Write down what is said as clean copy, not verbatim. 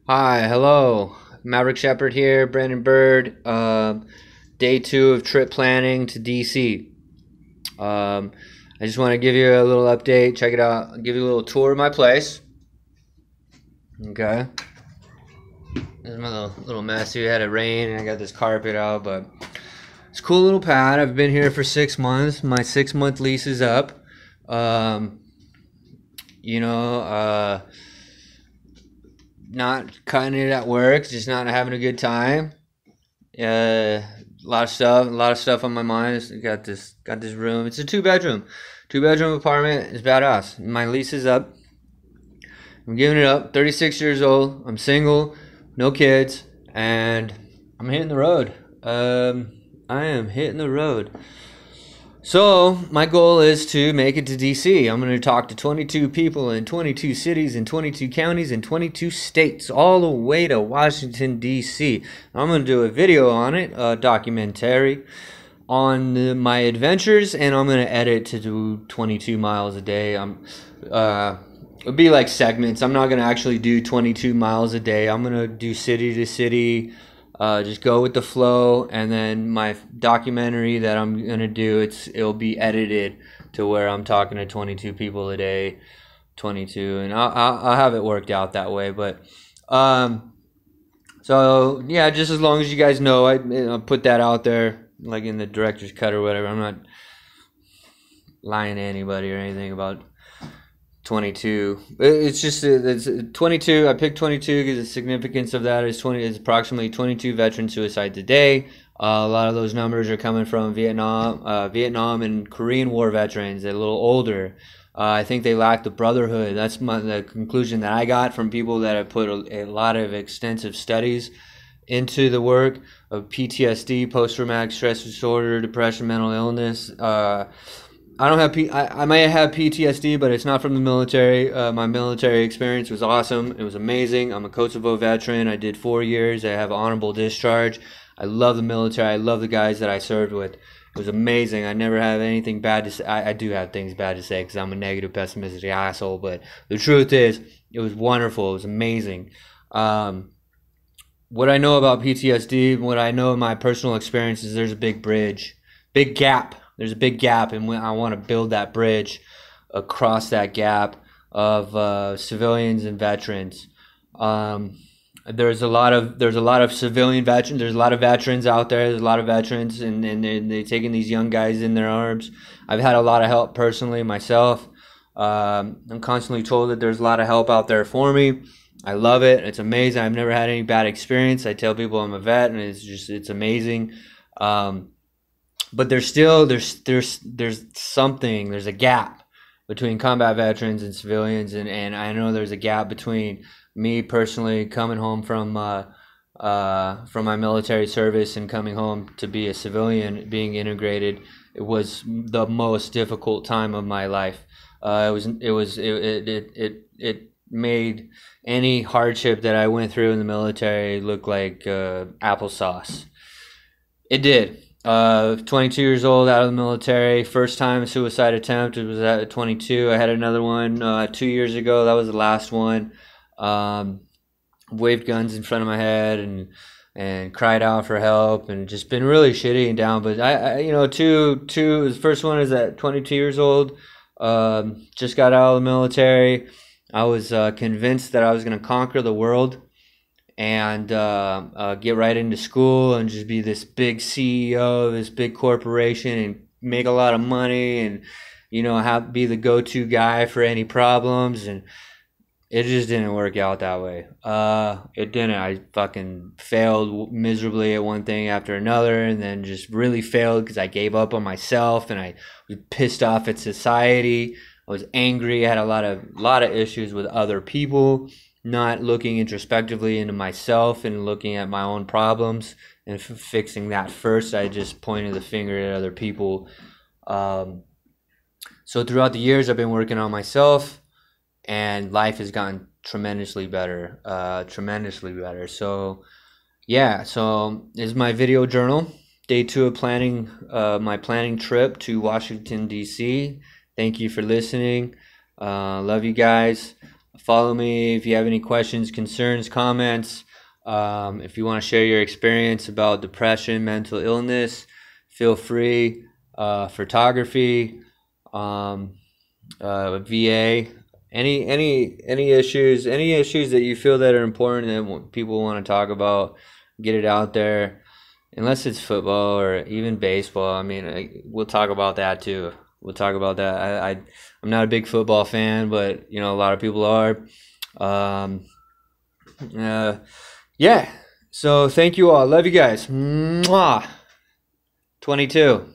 Hi, hello. Maverick Shepherd here, Brandon Bird. Day two of trip planning to DC. I just want to give you a little update. Check it out. I'll give you a little tour of my place. Okay. This is my little mess here. Had it rain and I got this carpet out, but it's a cool little pad. I've been here for 6 months. My 6 month lease is up. Um, you know, not cutting it at work, just not having a good time. A lot of stuff on my mind. Got this room. It's a two bedroom apartment. It's badass. My lease is up. I'm giving it up. 36 years old. I'm single, no kids, and I'm hitting the road. I am hitting the road. So my goal is to make it to DC. I'm going to talk to 22 people in 22 cities in 22 counties in 22 states, all the way to Washington DC. I'm going to do a video on it, a documentary on my adventures, and I'm going to edit to do 22 miles a day. It'll be like segments. I'm not going to actually do 22 miles a day. I'm going to do city to city. Just go with the flow, and then my documentary that I'm gonna do, it'll be edited to where I'm talking to 22 people a day, 22, and I'll have it worked out that way. But so yeah, just as long as you guys know, I'll put that out there, like in the director's cut or whatever. I'm not lying to anybody or anything about 22. It's just it's 22. I picked 22 because the significance of that is 20 is approximately 22 veteran suicides a day. A lot of those numbers are coming from Vietnam and Korean War veterans. They're a little older. I think they lack the brotherhood. That's the conclusion that I got from people that have put a lot of extensive studies into the work of PTSD, post-traumatic stress disorder, depression, mental illness. I don't have I might have PTSD, but it's not from the military. My military experience was awesome. It was amazing. I'm a Kosovo veteran. I did 4 years. I have honorable discharge. I love the military. I love the guys that I served with. It was amazing. I never have anything bad to say. I do have things bad to say because I'm a negative, pessimistic asshole. But the truth is, it was wonderful. It was amazing. What I know about PTSD, what I know in my personal experiences, there's a big bridge, big gap. There's a big gap, and I want to build that bridge across that gap of civilians and veterans. There's a lot of civilian veterans. There's a lot of veterans out there. There's a lot of veterans, and they're taking these young guys in their arms. I've had a lot of help personally myself. I'm constantly told that there's a lot of help out there for me. I love it. It's amazing. I've never had any bad experience. I tell people I'm a vet, and it's amazing. But there's a gap between combat veterans and civilians, and I know there's a gap between me personally coming home from my military service and coming home to be a civilian, being integrated. It was the most difficult time of my life. It made any hardship that I went through in the military look like applesauce. It did. 22 years old, out of the military. First time suicide attempt. It was at 22. I had another one 2 years ago. That was the last one. Waved guns in front of my head and cried out for help and just been really shitty and down. But the first one is at 22 years old. Just got out of the military. I was convinced that I was going to conquer the world and get right into school and just be this big CEO of this big corporation and make a lot of money and be the go-to guy for any problems, and it just didn't work out that way. It didn't. I fucking failed miserably at one thing after another, and then just really failed because I gave up on myself and I was pissed off at society. I was angry. I had a lot of issues with other people, not looking introspectively into myself and looking at my own problems and fixing that first. I just pointed the finger at other people. So throughout the years, I've been working on myself, and life has gotten tremendously better. So yeah, so this is my video journal. Day 2 of planning my planning trip to Washington, D.C. Thank you for listening. Love you guys. Follow me if you have any questions, concerns, comments. If you want to share your experience about depression, mental illness, feel free. Photography, VA, any issues that you feel that are important and people want to talk about, get it out there. Unless it's football or even baseball, I mean, we'll talk about that too. We'll talk about that. I'm not a big football fan, but a lot of people are. Um, yeah. So thank you all. Love you guys. Mwah. 22.